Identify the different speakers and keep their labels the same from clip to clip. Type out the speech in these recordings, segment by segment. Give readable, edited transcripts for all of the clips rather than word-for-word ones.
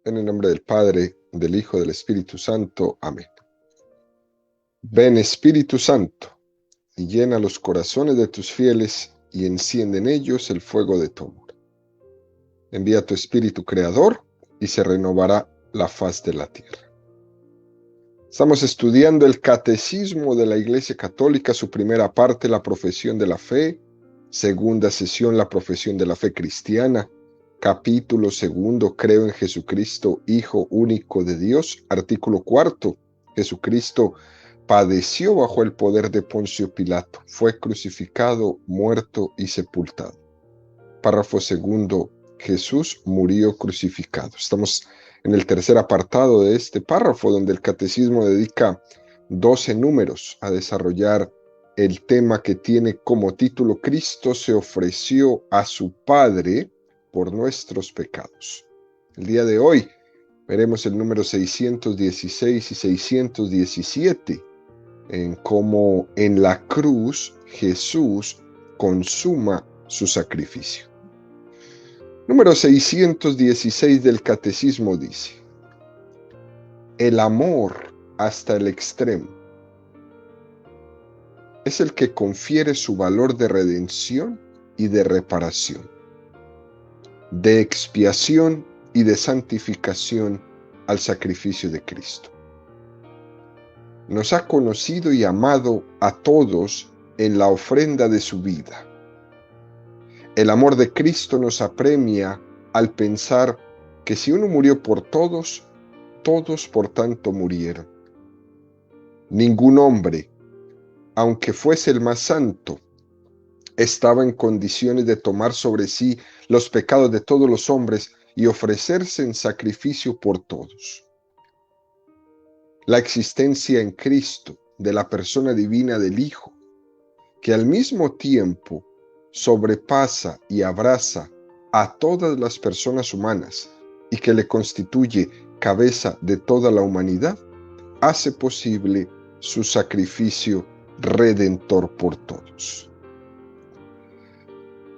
Speaker 1: En el nombre del Padre, del Hijo, del Espíritu Santo. Amén. Ven, Espíritu Santo, y llena los corazones de tus fieles, y enciende en ellos el fuego de tu amor. Envía tu Espíritu Creador, y se renovará la faz de la tierra. Estamos estudiando el Catecismo de la Iglesia Católica, su primera parte, la profesión de la fe, segunda sesión, la profesión de la fe cristiana, capítulo segundo, creo en Jesucristo, Hijo único de Dios, artículo cuarto, Jesucristo padeció bajo el poder de Poncio Pilato, fue crucificado, muerto y sepultado. Párrafo segundo, Jesús murió crucificado. Estamos en el tercer apartado de este párrafo, donde el catecismo dedica 12 números a desarrollar el tema que tiene como título Cristo se ofreció a su Padre por nuestros pecados. El día de hoy veremos el número 616 y 617 en cómo en la cruz Jesús consuma su sacrificio. Número 616 del Catecismo dice: el amor hasta el extremo es el que confiere su valor de redención y de reparación, de expiación y de santificación al sacrificio de Cristo. Nos ha conocido y amado a todos en la ofrenda de su vida. El amor de Cristo nos apremia al pensar que si uno murió por todos, todos por tanto murieron. Ningún hombre, aunque fuese el más santo, estaba en condiciones de tomar sobre sí los pecados de todos los hombres y ofrecerse en sacrificio por todos. La existencia en Cristo de la persona divina del Hijo, que al mismo tiempo sobrepasa y abraza a todas las personas humanas y que le constituye cabeza de toda la humanidad, hace posible su sacrificio redentor por todos.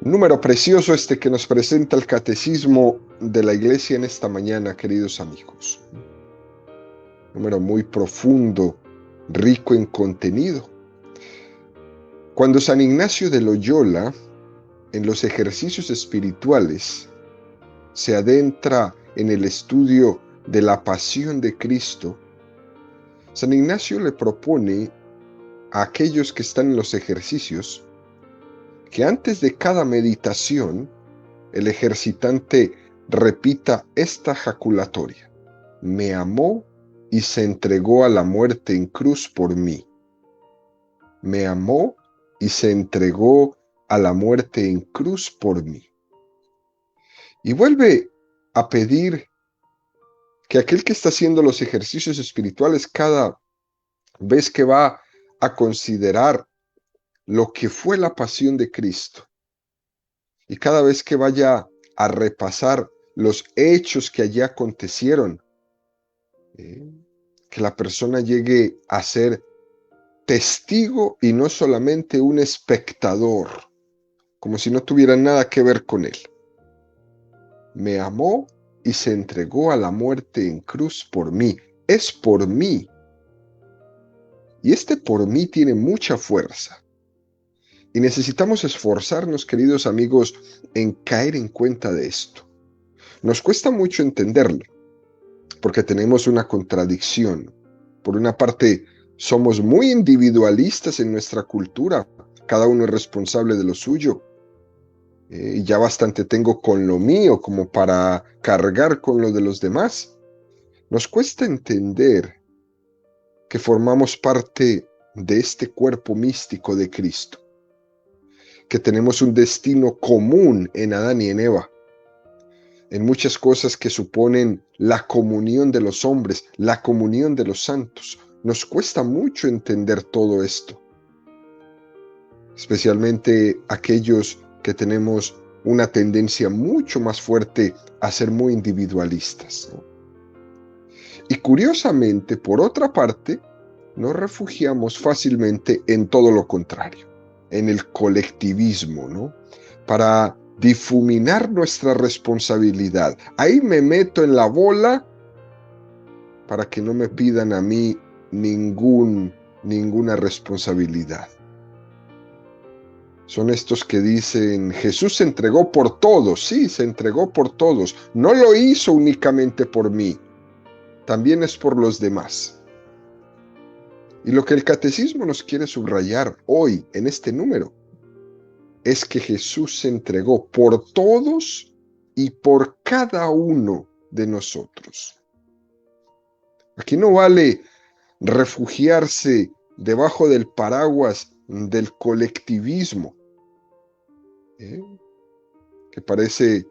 Speaker 1: Número precioso este que nos presenta el Catecismo de la Iglesia en esta mañana, queridos amigos. Número muy profundo, rico en contenido. Cuando San Ignacio de Loyola, en los ejercicios espirituales, se adentra en el estudio de la pasión de Cristo, San Ignacio le propone a aquellos que están en los ejercicios que antes de cada meditación el ejercitante repita esta jaculatoria: me amó y se entregó a la muerte en cruz por mí. Me amó y se entregó a la muerte en cruz por mí. Y vuelve a pedir que aquel que está haciendo los ejercicios espirituales, cada vez que va a considerar lo que fue la pasión de Cristo, y cada vez que vaya a repasar los hechos que allí acontecieron, que la persona llegue a ser testigo y no solamente un espectador, como si no tuviera nada que ver con él. Me amó y se entregó a la muerte en cruz por mí. Es por mí. Y este por mí tiene mucha fuerza. Y necesitamos esforzarnos, queridos amigos, en caer en cuenta de esto. Nos cuesta mucho entenderlo, porque tenemos una contradicción. Por una parte, somos muy individualistas en nuestra cultura. Cada uno es responsable de lo suyo. Y ya bastante tengo con lo mío como para cargar con lo de los demás. Nos cuesta entender que formamos parte de este cuerpo místico de Cristo, que tenemos un destino común en Adán y en Eva, en muchas cosas que suponen la comunión de los hombres, la comunión de los santos. Nos cuesta mucho entender todo esto, especialmente aquellos que tenemos una tendencia mucho más fuerte a ser muy individualistas, ¿no? Y curiosamente, por otra parte, nos refugiamos fácilmente en todo lo contrario, en el colectivismo, ¿no? Para difuminar nuestra responsabilidad. Ahí me meto en la bola para que no me pidan a mí ninguna responsabilidad. Son estos que dicen, Jesús se entregó por todos. Sí, se entregó por todos. No lo hizo únicamente por mí, también es por los demás. Y lo que el catecismo nos quiere subrayar hoy en este número es que Jesús se entregó por todos y por cada uno de nosotros. Aquí no vale refugiarse debajo del paraguas del colectivismo, que parece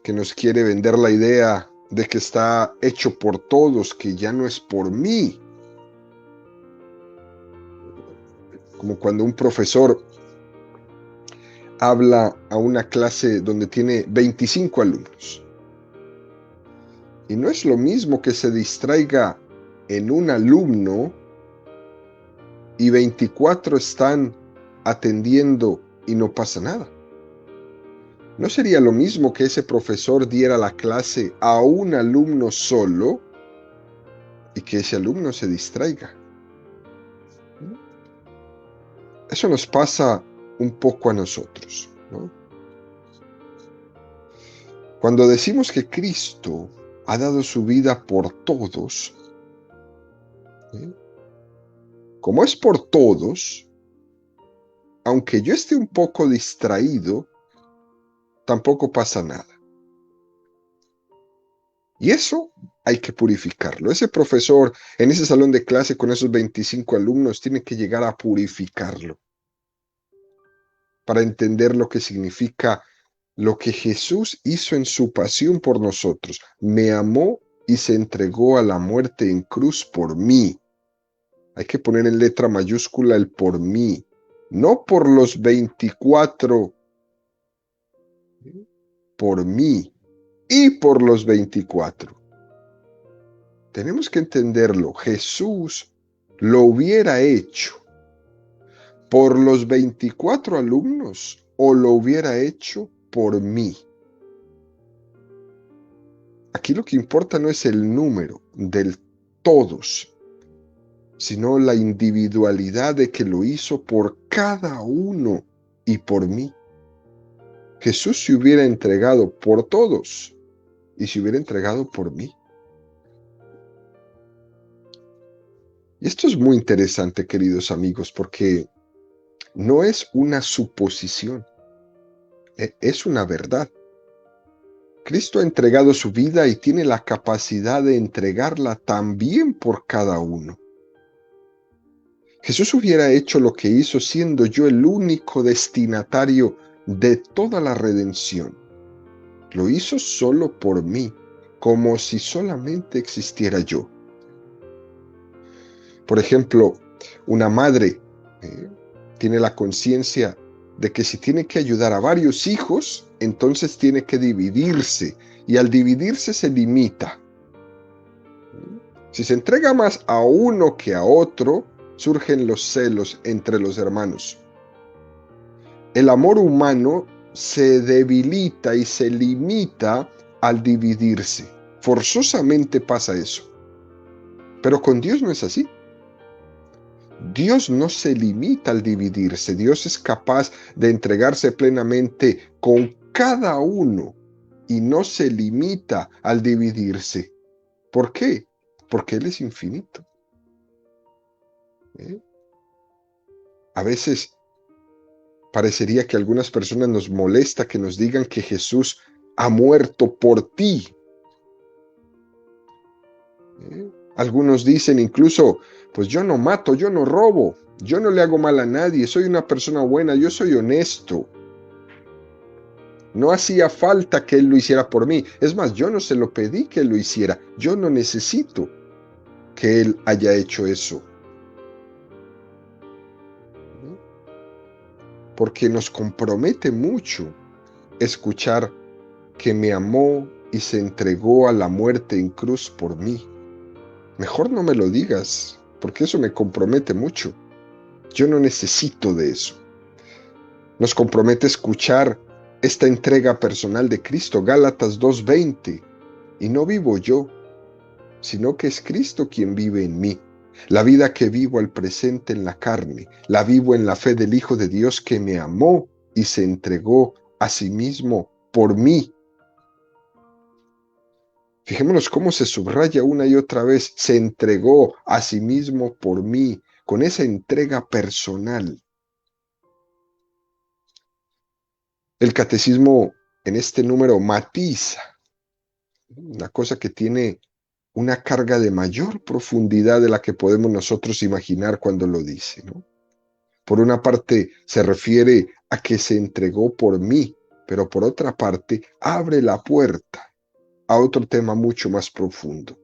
Speaker 1: que nos quiere vender la idea de que está hecho por todos, que ya no es por mí. Como cuando un profesor habla a una clase donde tiene 25 alumnos. Y no es lo mismo que se distraiga en un alumno y 24 están atendiendo y no pasa nada. ¿No sería lo mismo que ese profesor diera la clase a un alumno solo y que ese alumno se distraiga? Eso nos pasa un poco a nosotros, ¿no? Cuando decimos que Cristo ha dado su vida por todos, como es por todos, aunque yo esté un poco distraído, tampoco pasa nada. Y eso hay que purificarlo. Ese profesor en ese salón de clase con esos 25 alumnos tiene que llegar a purificarlo para entender lo que significa lo que Jesús hizo en su pasión por nosotros. Me amó y se entregó a la muerte en cruz por mí. Hay que poner en letra mayúscula el por mí, no por los 24, por mí y por los 24. Tenemos que entenderlo. Jesús lo hubiera hecho por los 24 alumnos o lo hubiera hecho por mí. Aquí lo que importa no es el número del todos, sino la individualidad de que lo hizo por cada uno y por mí. Jesús se hubiera entregado por todos y se hubiera entregado por mí. Y esto es muy interesante, queridos amigos, porque no es una suposición, es una verdad. Cristo ha entregado su vida y tiene la capacidad de entregarla también por cada uno. Jesús hubiera hecho lo que hizo siendo yo el único destinatario de toda la redención. Lo hizo solo por mí, como si solamente existiera yo. Por ejemplo, una madre tiene la conciencia de que si tiene que ayudar a varios hijos, entonces tiene que dividirse, y al dividirse se limita. Si se entrega más a uno que a otro, surgen los celos entre los hermanos. El amor humano se debilita y se limita al dividirse. Forzosamente pasa eso. Pero con Dios no es así. Dios no se limita al dividirse. Dios es capaz de entregarse plenamente con cada uno y no se limita al dividirse. ¿Por qué? Porque Él es infinito. A veces parecería que a algunas personas nos molesta que nos digan que Jesús ha muerto por ti. Algunos dicen incluso, pues yo no mato, yo no robo, yo no le hago mal a nadie, soy una persona buena, yo soy honesto. No hacía falta que Él lo hiciera por mí. Es más, yo no se lo pedí que Él lo hiciera. Yo no necesito que Él haya hecho eso. Porque nos compromete mucho escuchar que me amó y se entregó a la muerte en cruz por mí. Mejor no me lo digas, porque eso me compromete mucho. Yo no necesito de eso. Nos compromete escuchar esta entrega personal de Cristo, Gálatas 2:20, y no vivo yo, sino que es Cristo quien vive en mí. La vida que vivo al presente en la carne, la vivo en la fe del Hijo de Dios que me amó y se entregó a sí mismo por mí. Fijémonos cómo se subraya una y otra vez, se entregó a sí mismo por mí, con esa entrega personal. El catecismo en este número matiza una cosa que tiene una carga de mayor profundidad de la que podemos nosotros imaginar cuando lo dice, ¿no? Por una parte, se refiere a que se entregó por mí, pero por otra parte, abre la puerta a otro tema mucho más profundo.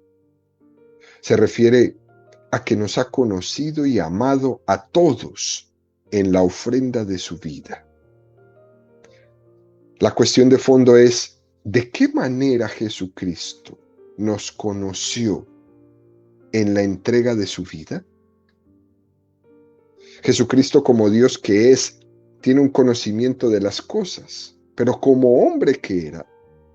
Speaker 1: Se refiere a que nos ha conocido y amado a todos en la ofrenda de su vida. La cuestión de fondo es, ¿de qué manera Jesucristo nos conoció en la entrega de su vida? Jesucristo, como Dios que es, tiene un conocimiento de las cosas, pero como hombre que era,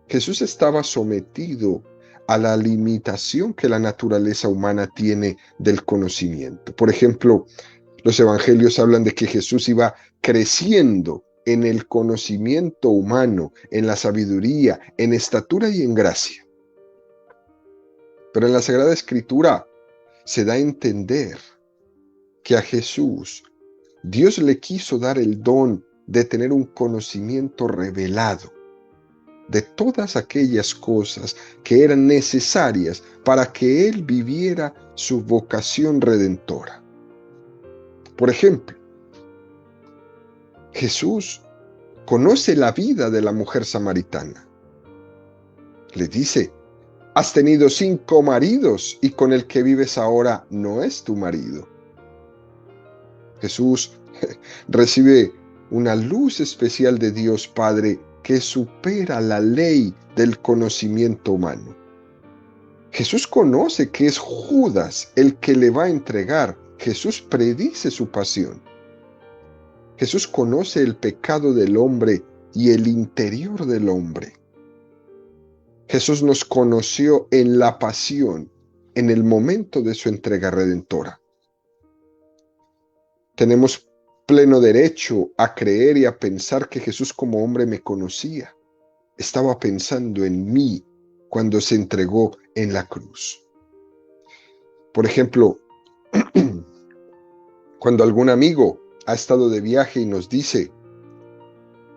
Speaker 1: Jesús estaba sometido a la limitación que la naturaleza humana tiene del conocimiento. Por ejemplo, los evangelios hablan de que Jesús iba creciendo en el conocimiento humano, en la sabiduría, en estatura y en gracia. Pero en la Sagrada Escritura se da a entender que a Jesús Dios le quiso dar el don de tener un conocimiento revelado de todas aquellas cosas que eran necesarias para que él viviera su vocación redentora. Por ejemplo, Jesús conoce la vida de la mujer samaritana. Le dice, has tenido 5 maridos y con el que vives ahora no es tu marido. Jesús recibe una luz especial de Dios Padre que supera la ley del conocimiento humano. Jesús conoce que es Judas el que le va a entregar. Jesús predice su pasión. Jesús conoce el pecado del hombre y el interior del hombre. Jesús nos conoció en la pasión, en el momento de su entrega redentora. Tenemos pleno derecho a creer y a pensar que Jesús como hombre me conocía. Estaba pensando en mí cuando se entregó en la cruz. Por ejemplo, cuando algún amigo ha estado de viaje y nos dice,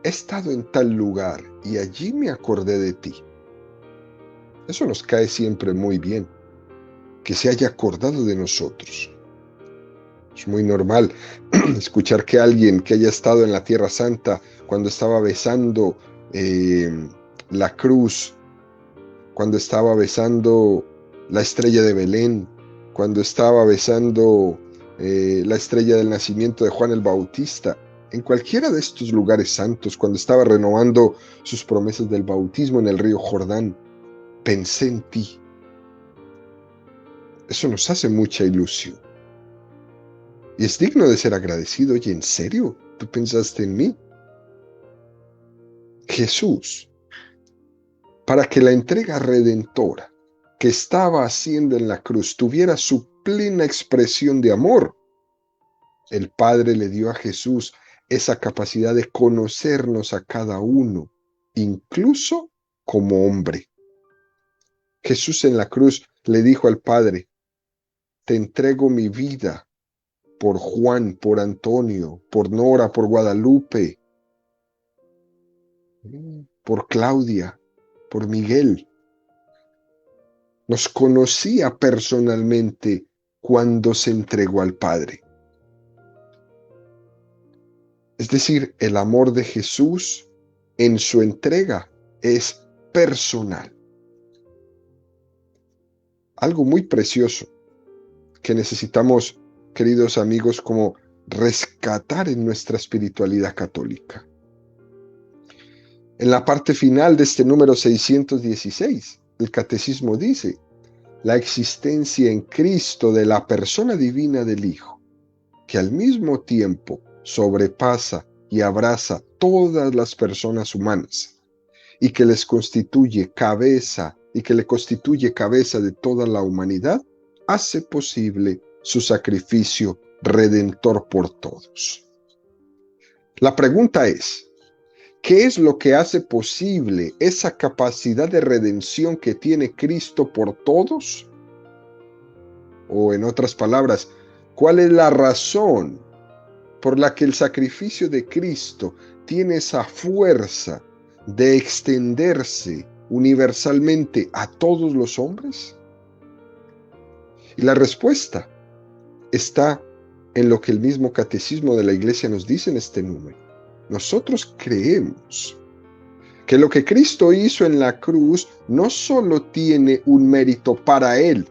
Speaker 1: he estado en tal lugar y allí me acordé de ti. Eso nos cae siempre muy bien, que se haya acordado de nosotros. Es muy normal escuchar que alguien que haya estado en la Tierra Santa cuando estaba besando la cruz, cuando estaba besando la estrella de Belén, cuando estaba besando la estrella del nacimiento de Juan el Bautista, en cualquiera de estos lugares santos, cuando estaba renovando sus promesas del bautismo en el río Jordán, pensé en ti. Eso nos hace mucha ilusión. Y es digno de ser agradecido. Oye, ¿en serio? ¿Tú pensaste en mí? Jesús, para que la entrega redentora que estaba haciendo en la cruz tuviera su plena expresión de amor, el Padre le dio a Jesús esa capacidad de conocernos a cada uno, incluso como hombre. Jesús en la cruz le dijo al Padre, te entrego mi vida por Juan, por Antonio, por Nora, por Guadalupe, por Claudia, por Miguel. Nos conocía personalmente cuando se entregó al Padre. Es decir, el amor de Jesús en su entrega es personal. Algo muy precioso que necesitamos, queridos amigos, como rescatar en nuestra espiritualidad católica. En la parte final de este número 616, el Catecismo dice, la existencia en Cristo de la persona divina del Hijo, que al mismo tiempo sobrepasa y abraza todas las personas humanas y que les constituye cabeza y que le constituye cabeza de toda la humanidad, hace posible su sacrificio redentor por todos. La pregunta es, ¿qué es lo que hace posible esa capacidad de redención que tiene Cristo por todos? O en otras palabras, ¿cuál es la razón por la que el sacrificio de Cristo tiene esa fuerza de extenderse universalmente a todos los hombres? Y la respuesta está en lo que el mismo catecismo de la Iglesia nos dice en este número. Nosotros creemos que lo que Cristo hizo en la cruz no solo tiene un mérito para Él,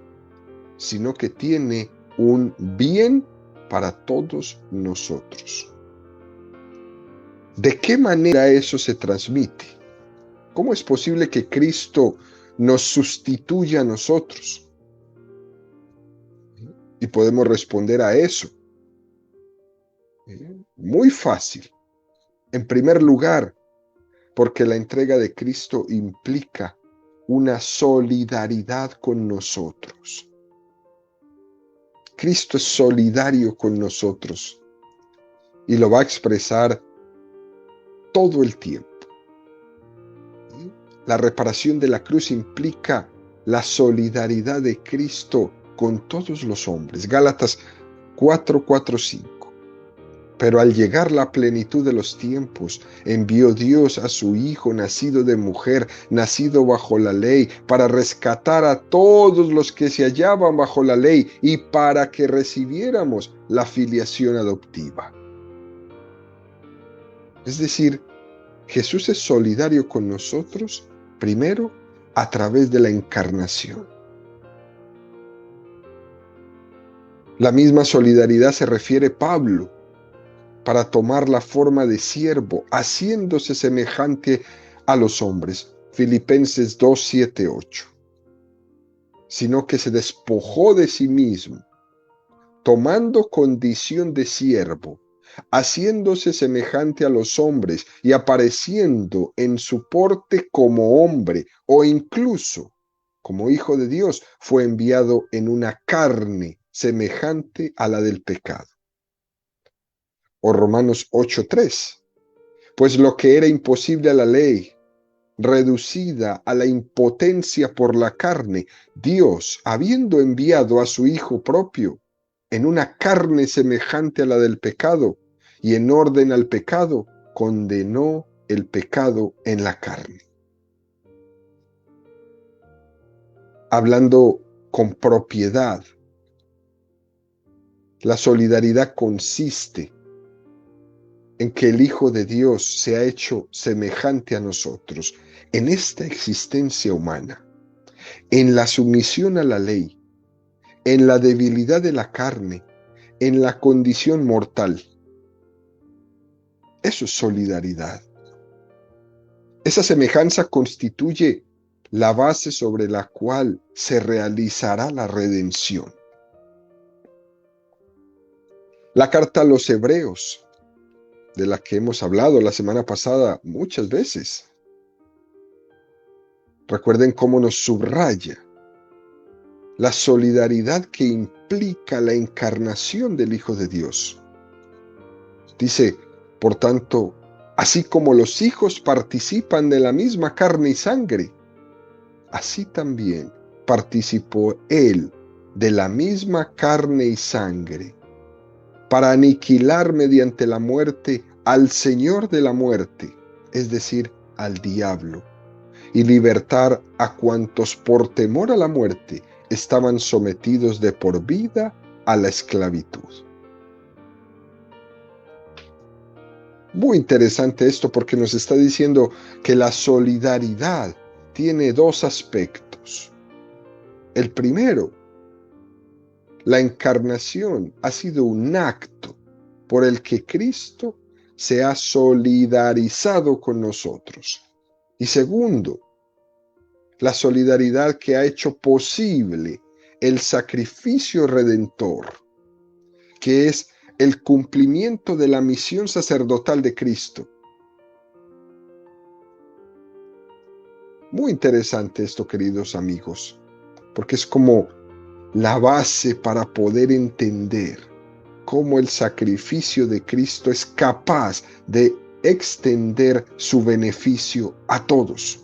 Speaker 1: sino que tiene un bien para todos nosotros. ¿De qué manera eso se transmite? ¿Cómo es posible que Cristo nos sustituya a nosotros? Y podemos responder a eso. Muy fácil. En primer lugar, porque la entrega de Cristo implica una solidaridad con nosotros. Cristo es solidario con nosotros y lo va a expresar todo el tiempo. La reparación de la cruz implica la solidaridad de Cristo con todos los hombres. Gálatas 4:4-5. Pero al llegar la plenitud de los tiempos, envió Dios a su Hijo, nacido de mujer, nacido bajo la ley, para rescatar a todos los que se hallaban bajo la ley y para que recibiéramos la filiación adoptiva. Es decir, Jesús es solidario con nosotros, primero, a través de la encarnación. La misma solidaridad se refiere Pablo para tomar la forma de siervo, haciéndose semejante a los hombres. Filipenses 2:7-8. Sino que se despojó de sí mismo, tomando condición de siervo, haciéndose semejante a los hombres y apareciendo en su porte como hombre o incluso como hijo de Dios, fue enviado en una carne semejante a la del pecado. O Romanos 8:3. Pues lo que era imposible a la ley, reducida a la impotencia por la carne, Dios, habiendo enviado a su Hijo propio, en una carne semejante a la del pecado, y en orden al pecado, condenó el pecado en la carne. Hablando con propiedad, la solidaridad consiste en que el Hijo de Dios se ha hecho semejante a nosotros en esta existencia humana, en la sumisión a la ley, en la debilidad de la carne, en la condición mortal. Eso es solidaridad. Esa semejanza constituye la base sobre la cual se realizará la redención. La carta a los Hebreos, de la que hemos hablado la semana pasada muchas veces. Recuerden cómo nos subraya la solidaridad que implica la encarnación del Hijo de Dios. Dice, por tanto, así como los hijos participan de la misma carne y sangre, así también participó Él de la misma carne y sangre, para aniquilar mediante la muerte al Señor de la muerte, es decir, al diablo, y libertar a cuantos por temor a la muerte estaban sometidos de por vida a la esclavitud. Muy interesante esto porque nos está diciendo que la solidaridad tiene dos aspectos. El primero, la encarnación ha sido un acto por el que Cristo se ha solidarizado con nosotros. Y segundo, la solidaridad que ha hecho posible el sacrificio redentor, que es el cumplimiento de la misión sacerdotal de Cristo. Muy interesante esto, queridos amigos, porque es como la base para poder entender cómo el sacrificio de Cristo es capaz de extender su beneficio a todos.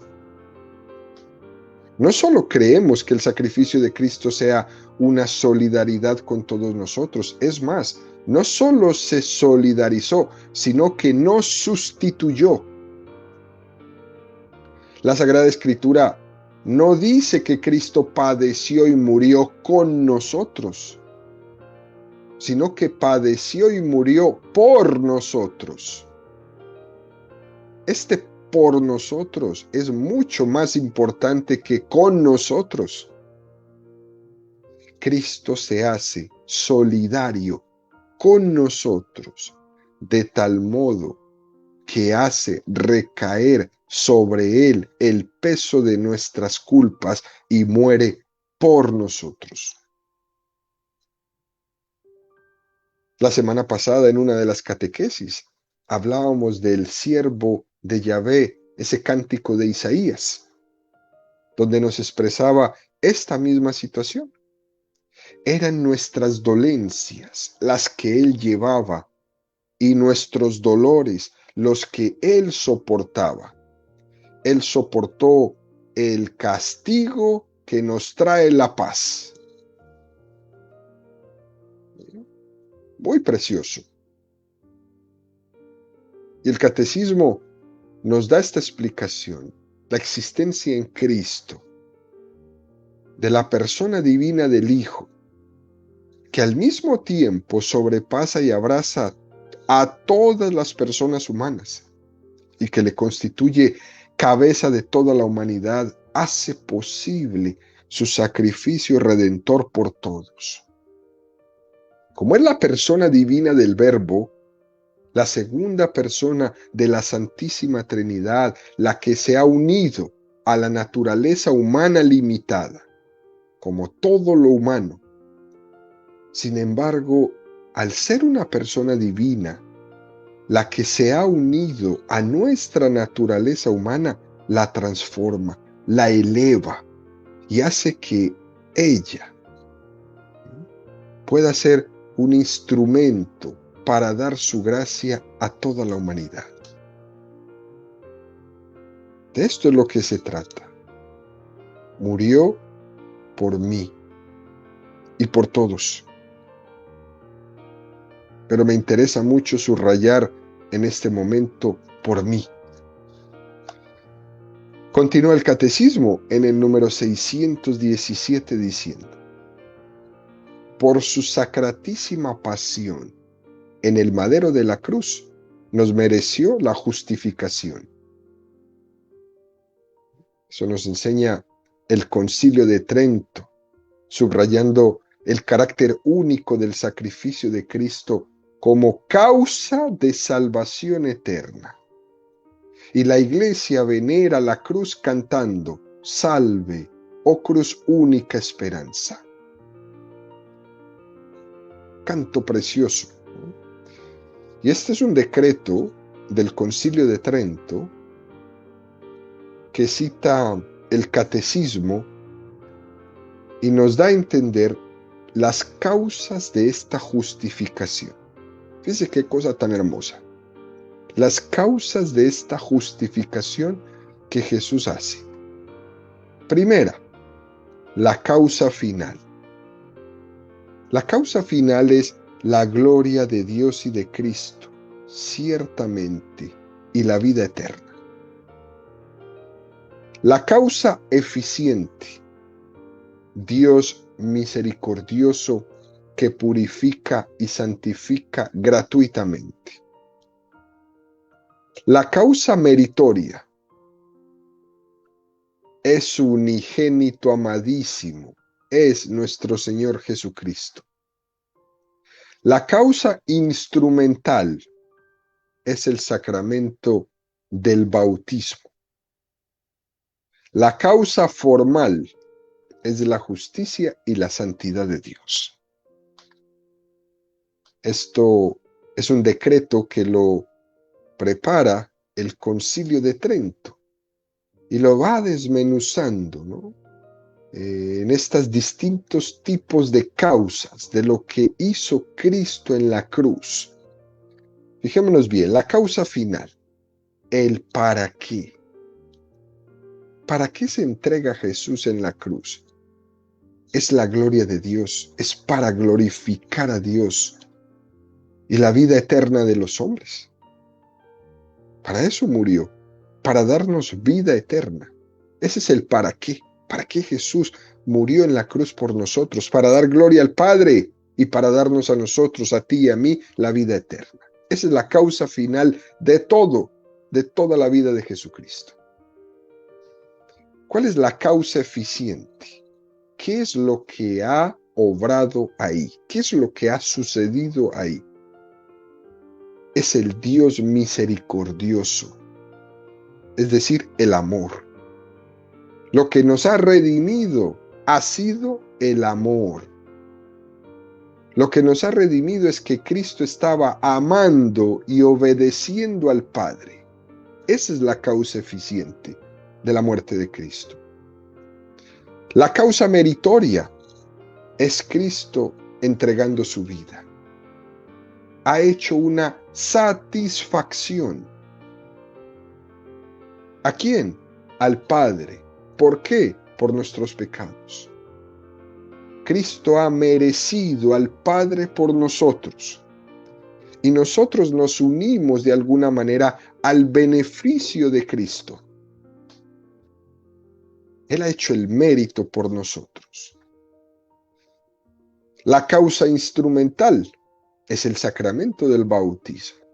Speaker 1: No solo creemos que el sacrificio de Cristo sea una solidaridad con todos nosotros, es más, no solo se solidarizó, sino que nos sustituyó. La Sagrada Escritura no dice que Cristo padeció y murió con nosotros, sino que padeció y murió por nosotros. Este por nosotros es mucho más importante que con nosotros. Cristo se hace solidario con nosotros de tal modo que hace recaer sobre él el peso de nuestras culpas y muere por nosotros. La semana pasada, en una de las catequesis, hablábamos del siervo de Yahvé, ese cántico de Isaías, donde nos expresaba esta misma situación. Eran nuestras dolencias las que él llevaba y nuestros dolores los que él soportaba. Él soportó el castigo que nos trae la paz. Muy precioso. Y el catecismo nos da esta explicación, la existencia en Cristo de la persona divina del Hijo, que al mismo tiempo sobrepasa y abraza a todas las personas humanas y que le constituye cabeza de toda la humanidad, hace posible su sacrificio redentor por todos. Como es la persona divina del Verbo, la segunda persona de la Santísima Trinidad, la que se ha unido a la naturaleza humana limitada, como todo lo humano. Sin embargo, al ser una persona divina, la que se ha unido a nuestra naturaleza humana, la transforma, la eleva y hace que ella pueda ser un instrumento para dar su gracia a toda la humanidad. De esto es lo que se trata. Murió por mí y por todos. Pero me interesa mucho subrayar en este momento por mí. Continúa el catecismo en el número 617 diciendo: por su sacratísima pasión en el madero de la cruz, nos mereció la justificación. Eso nos enseña el Concilio de Trento, subrayando el carácter único del sacrificio de Cristo como causa de salvación eterna. Y la Iglesia venera la cruz cantando: salve, oh cruz única esperanza. Canto precioso. Y este es un decreto del Concilio de Trento que cita el Catecismo y nos da a entender las causas de esta justificación. Fíjense qué cosa tan hermosa. Las causas de esta justificación que Jesús hace. Primera, la causa final. La causa final es la gloria de Dios y de Cristo, ciertamente, y la vida eterna. La causa eficiente, Dios misericordioso que purifica y santifica gratuitamente. La causa meritoria es su unigénito amadísimo, es nuestro Señor Jesucristo. La causa instrumental es el sacramento del bautismo. La causa formal es la justicia y la santidad de Dios. Esto es un decreto que lo prepara el Concilio de Trento y lo va desmenuzando, ¿no? En estos distintos tipos de causas de lo que hizo Cristo en la cruz. Fijémonos bien, la causa final, el para qué. ¿Para qué se entrega Jesús en la cruz? Es la gloria de Dios, es para glorificar a Dios y la vida eterna de los hombres. Para eso murió, para darnos vida eterna. Ese es el para qué. ¿Para qué Jesús murió en la cruz por nosotros? Para dar gloria al Padre y para darnos a nosotros, a ti y a mí, la vida eterna. Esa es la causa final de todo, de toda la vida de Jesucristo. ¿Cuál es la causa eficiente? ¿Qué es lo que ha obrado ahí? ¿Qué es lo que ha sucedido ahí? Es el Dios misericordioso, es decir, el amor. Lo que nos ha redimido ha sido el amor. Lo que nos ha redimido es que Cristo estaba amando y obedeciendo al Padre. Esa es la causa eficiente de la muerte de Cristo. La causa meritoria es Cristo entregando su vida. Ha hecho una satisfacción. ¿A quién? Al Padre. ¿Por qué? Por nuestros pecados. Cristo ha merecido al Padre por nosotros. Y nosotros nos unimos de alguna manera al beneficio de Cristo. Él ha hecho el mérito por nosotros. La causa instrumental es el sacramento del bautismo,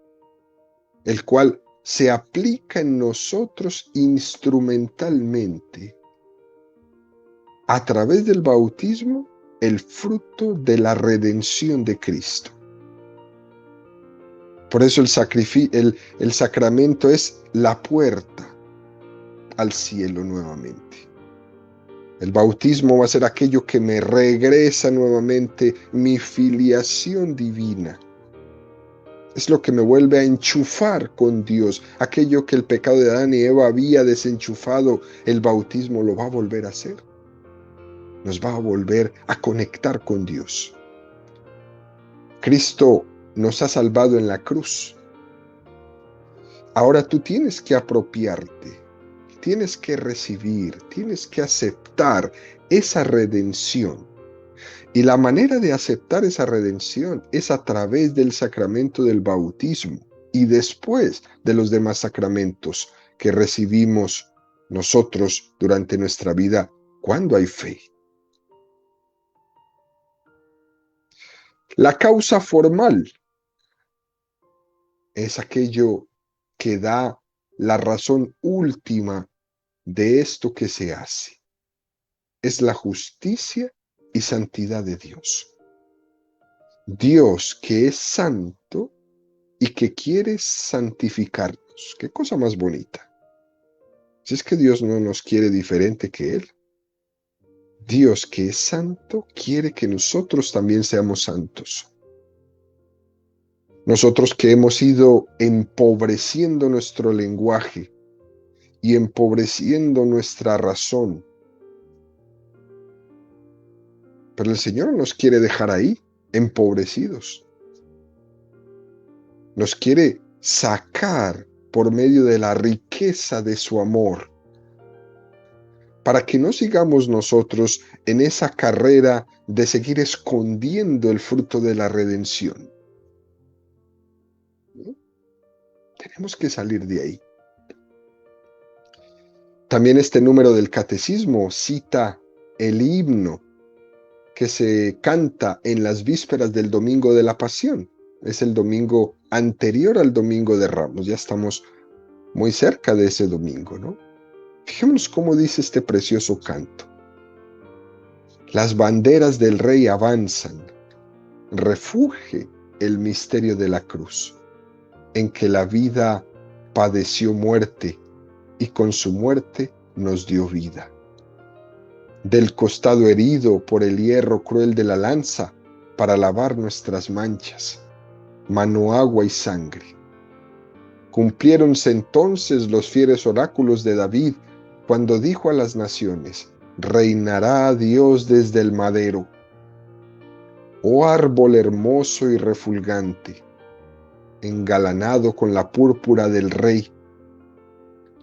Speaker 1: el cual se aplica en nosotros instrumentalmente. A través del bautismo, el fruto de la redención de Cristo. Por eso el sacramento es la puerta al cielo nuevamente. El bautismo va a ser aquello que me regresa nuevamente mi filiación divina. Es lo que me vuelve a enchufar con Dios. Aquello que el pecado de Adán y Eva había desenchufado, el bautismo lo va a volver a hacer. Nos va a volver a conectar con Dios. Cristo nos ha salvado en la cruz. Ahora tú tienes que apropiarte, tienes que recibir, tienes que aceptar esa redención. Y la manera de aceptar esa redención es a través del sacramento del bautismo y después de los demás sacramentos que recibimos nosotros durante nuestra vida cuando hay fe. La causa formal es aquello que da la razón última de esto que se hace. Es la justicia y santidad de Dios. Dios que es santo y que quiere santificarnos. Qué cosa más bonita. Si es que Dios no nos quiere diferente que Él. Dios que es santo quiere que nosotros también seamos santos. Nosotros que hemos ido empobreciendo nuestro lenguaje y empobreciendo nuestra razón. Pero el Señor nos quiere dejar ahí, empobrecidos. Nos quiere sacar por medio de la riqueza de su amor, para que no sigamos nosotros en esa carrera de seguir escondiendo el fruto de la redención. ¿No? Tenemos que salir de ahí. También este número del catecismo cita el himno que se canta en las vísperas del Domingo de la Pasión. Es el domingo anterior al Domingo de Ramos. Ya estamos muy cerca de ese domingo, ¿no? Fijémonos cómo dice este precioso canto. Las banderas del Rey avanzan. Refugie el misterio de la cruz, en que la vida padeció muerte y con su muerte nos dio vida. Del costado herido por el hierro cruel de la lanza para lavar nuestras manchas, manó agua y sangre. Cumpliéronse entonces los fieles oráculos de David cuando dijo a las naciones: reinará Dios desde el madero. Oh árbol hermoso y refulgante, engalanado con la púrpura del rey,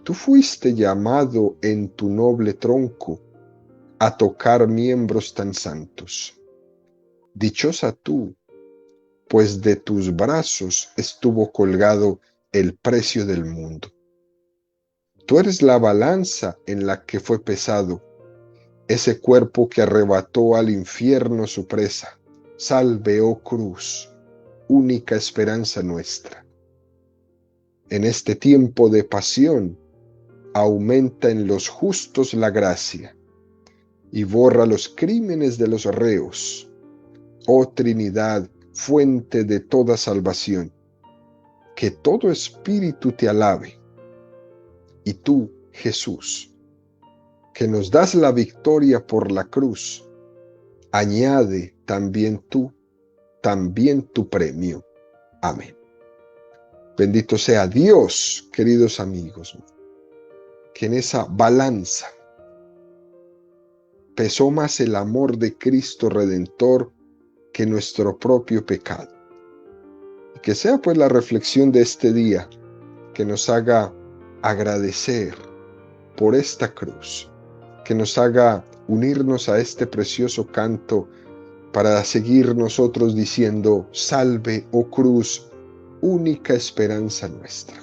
Speaker 1: tú fuiste llamado en tu noble tronco a tocar miembros tan santos. Dichosa tú, pues de tus brazos estuvo colgado el precio del mundo. Tú eres la balanza en la que fue pesado ese cuerpo que arrebató al infierno su presa. Salve, oh cruz, única esperanza nuestra. En este tiempo de pasión, aumenta en los justos la gracia y borra los crímenes de los reos. Oh Trinidad, fuente de toda salvación, que todo espíritu te alabe. Y tú, Jesús, que nos das la victoria por la cruz, añade también tu premio. Amén. Bendito sea Dios, queridos amigos, que en esa balanza pesó más el amor de Cristo Redentor que nuestro propio pecado. Y que sea pues la reflexión de este día que nos haga agradecer por esta cruz, que nos haga unirnos a este precioso canto para seguir nosotros diciendo: salve, oh cruz, única esperanza nuestra.